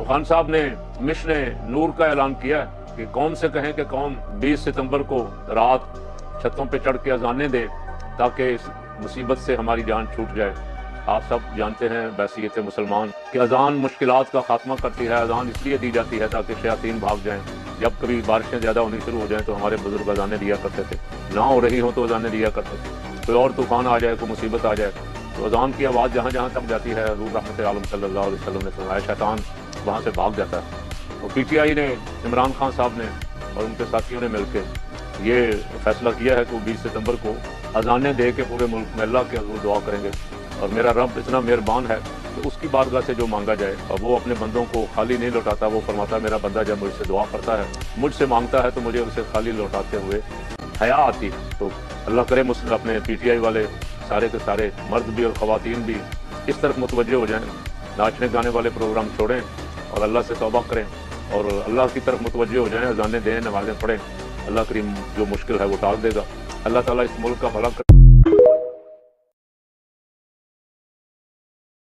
तो खान साहब ने मिशन नूर का ऐलान किया है कि कौम से कहें कि कौम 20 सितंबर को रात छतों पे चढ़ के अजानें दे ताकि इस मुसीबत से हमारी जान छूट जाए। आप सब जानते हैं बैसियत मुसलमान कि अजान मुश्किलात का खात्मा करती है। अजान इसलिए दी जाती है ताकि शयातीन भाग जाएं। जब कभी बारिशें ज़्यादा होनी शुरू हो जाएं तो हमारे बुजुर्ग अजानें दिया करते थे, ना हो रही हो तो अजानें दिया करते थे। कोई और तूफान आ जाए, कोई मुसीबत आ जाए तो अजान की आवाज़ जहाँ जहाँ तक जाती है, हज़ूर रहमत आलम सल्लल्लाहु अलैहि वसल्लम ने फरमाया, शैतान वहाँ से भाग जाता है। और PTI ने, इमरान खान साहब ने और उनके साथियों ने मिलकर ये फैसला किया है कि 20 सितंबर को अजानें दे के पूरे मुल्क में अल्लाह के हज़ूर दुआ करेंगे। और मेरा रब इतना मेहरबान है कि उसकी बारगाह से जो मांगा जाए, और वो अपने बंदों को खाली नहीं लौटाता। वो फरमाता है मेरा बंदा जब मुझसे दुआ करता है, मुझसे मांगता है तो मुझे उसे खाली लौटाते हुए हया आती है। तो अल्लाह करे मुस्लिम अपने PTI वाले सारे के सारे मर्द भी और ख़वातीन भी इस तरफ मुतवज्जे हो जाएं, नाचने गाने वाले प्रोग्राम छोड़ें और अल्लाह से तौबा करें और अल्लाह की तरफ मुतवज्जे हो जाएं, अज़ानें दें, नमाज़ें पढ़ें। अल्लाह करीम जो मुश्किल है वो टाल देगा। अल्लाह ताला इस मुल्क का भला